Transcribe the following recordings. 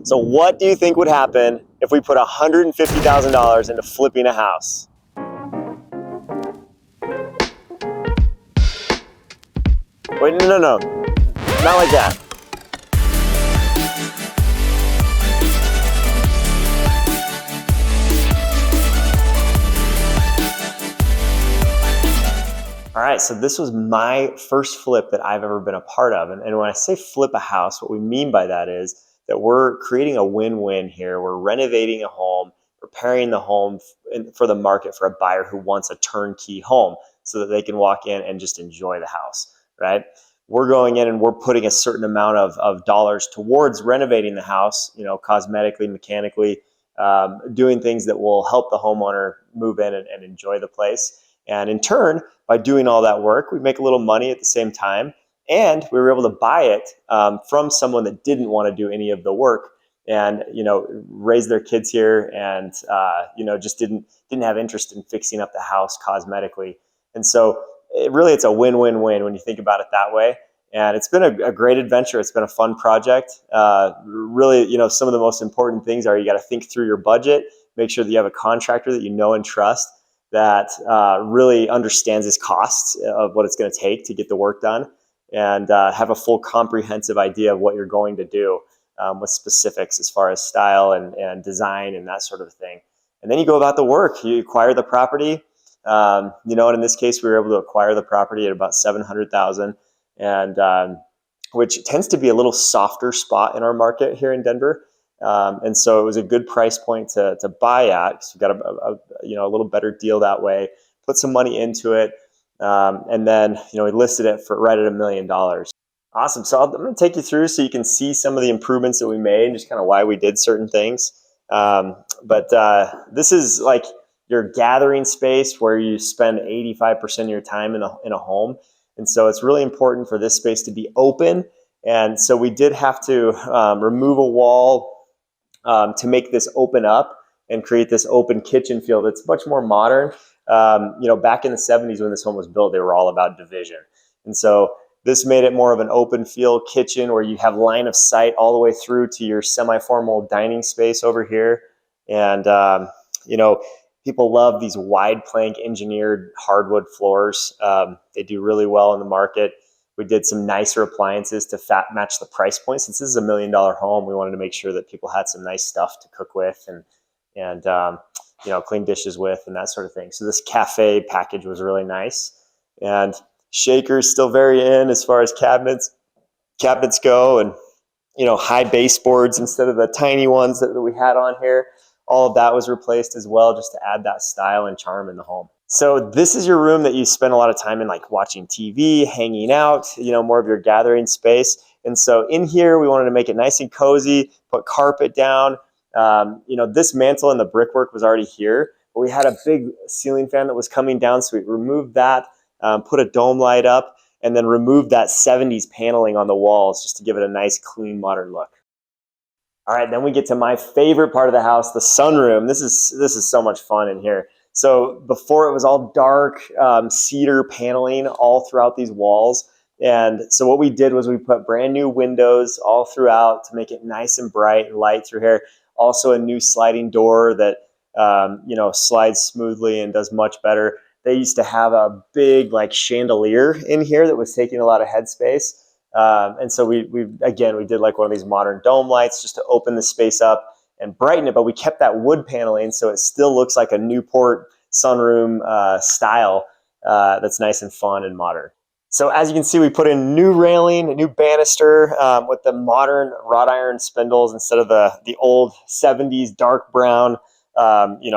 So what do you think would happen if we put $150,000 into flipping a house? Wait, no, not like that. All right, so this was my first flip that I've ever been a part of. And when I say flip a house, what we mean by that is that we're creating a win-win here. We're renovating a home, preparing the home for the market for a buyer who wants a turnkey home so that they can walk in and just enjoy the house, right? We're going in and we're putting a certain amount of dollars towards renovating the house, cosmetically, mechanically, doing things that will help the homeowner move in and enjoy the place. And in turn, by doing all that work, we make a little money at the same time. And we were able to buy it from someone that didn't want to do any of the work and, raise their kids here and, just didn't have interest in fixing up the house cosmetically. And so it's a win-win-win when you think about it that way. And it's been a great adventure. It's been a fun project. Really, some of the most important things are you got to think through your budget, make sure that you have a contractor that you know and trust that really understands his costs of what it's going to take to get the work done, and have a full comprehensive idea of what you're going to do with specifics as far as style and design and that sort of thing. And then you go about the work. You acquire the property, and in this case, we were able to acquire the property at about $700,000, and which tends to be a little softer spot in our market here in Denver. And so it was a good price point to buy at, because we got a little better deal that way. Put some money into it, and then we listed it for right at $1 million. Awesome. So I'm going to take you through so you can see some of the improvements that we made and just kind of why we did certain things. But this is like your gathering space where you spend 85% of your time in a home, and so it's really important for this space to be open. And so we did have to remove a wall to make this open up and create this open kitchen feel that's much more modern. Back in the 70s when this home was built, they were all about division. And so this made it more of an open feel kitchen where you have line of sight all the way through to your semi-formal dining space over here. And, people love these wide plank engineered hardwood floors. They do really well in the market. We did some nicer appliances to match the price point. Since this is $1 million home, we wanted to make sure that people had some nice stuff to cook with and clean dishes with and that sort of thing. So this cafe package was really nice. And shakers still very in as far as cabinets go, and high baseboards instead of the tiny ones that we had on here. All of that was replaced as well, just to add that style and charm in the home. So this is your room that you spend a lot of time in, like watching TV, hanging out, more of your gathering space. And so in here, we wanted to make it nice and cozy, put carpet down. This mantle and the brickwork was already here, but we had a big ceiling fan that was coming down. So we removed that, put a dome light up, and then removed that 70s paneling on the walls just to give it a nice, clean, modern look. All right, then we get to my favorite part of the house, the sunroom. This is so much fun in here. So before it was all dark cedar paneling all throughout these walls. And so what we did was we put brand new windows all throughout to make it nice and bright and light through here. Also a new sliding door that, slides smoothly and does much better. They used to have a big chandelier in here that was taking a lot of headspace. And so we did like one of these modern dome lights just to open the space up and brighten it, but we kept that wood paneling so it still looks like a Newport sunroom style that's nice and fun and modern. So as you can see, we put in new railing, a new banister with the modern wrought iron spindles instead of the old 70s dark brown,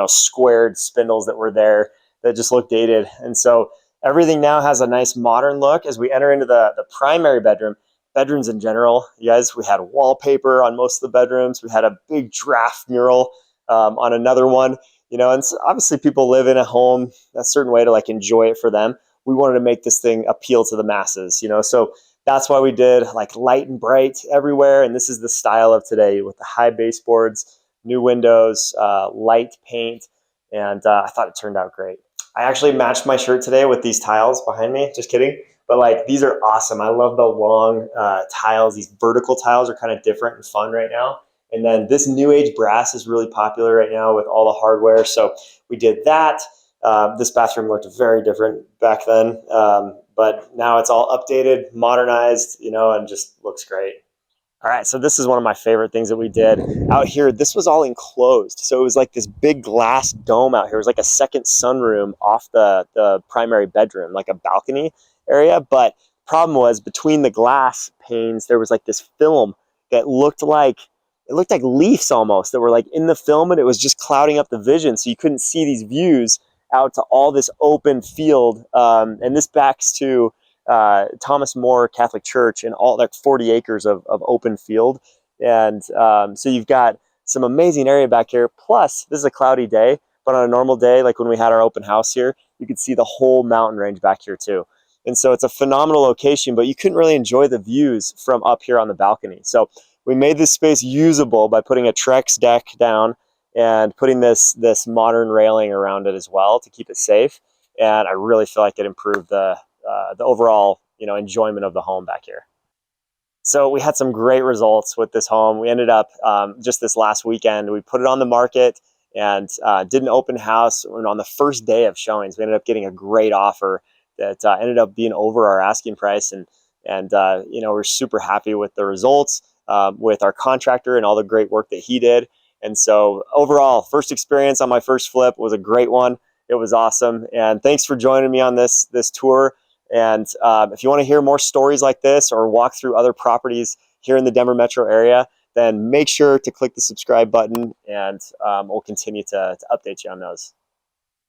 squared spindles that were there that just look dated. And so everything now has a nice modern look. As we enter into the primary bedrooms in general, you guys, we had wallpaper on most of the bedrooms. We had a big draft mural on another one, and so obviously people live in a home a certain way to enjoy it for them. We wanted to make this thing appeal to the masses, so that's why we did light and bright everywhere. And this is the style of today with the high baseboards, new windows, light paint. And I thought it turned out great. I actually matched my shirt today with these tiles behind me. Just kidding. But these are awesome. I love the long tiles. These vertical tiles are kind of different and fun right now. And then this new age brass is really popular right now with all the hardware. So we did that. This bathroom looked very different back then, but now it's all updated, modernized, and just looks great. All right, so this is one of my favorite things that we did out here. This was all enclosed. So it was like this big glass dome out here. It was like a second sunroom off the primary bedroom, like a balcony area. But problem was between the glass panes, there was like this film that looked like, it looked like leaves almost that were like in the film, and it was just clouding up the vision. So you couldn't see these views out to all this open field. And this backs to Thomas More Catholic Church and all like 40 acres of open field. And so you've got some amazing area back here. Plus, this is a cloudy day, but on a normal day, like when we had our open house here, you could see the whole mountain range back here too. And so it's a phenomenal location, but you couldn't really enjoy the views from up here on the balcony. So we made this space usable by putting a Trex deck down and putting this modern railing around it as well to keep it safe. And I really feel like it improved the overall, enjoyment of the home back here. So we had some great results with this home. We ended up just this last weekend, we put it on the market and did an open house. And on the first day of showings, we ended up getting a great offer that ended up being over our asking price. And we're super happy with the results with our contractor and all the great work that he did. And so overall, first experience on my first flip was a great one. It was awesome. And thanks for joining me on this tour. And if you want to hear more stories like this or walk through other properties here in the Denver metro area, then make sure to click the subscribe button, and we'll continue to update you on those.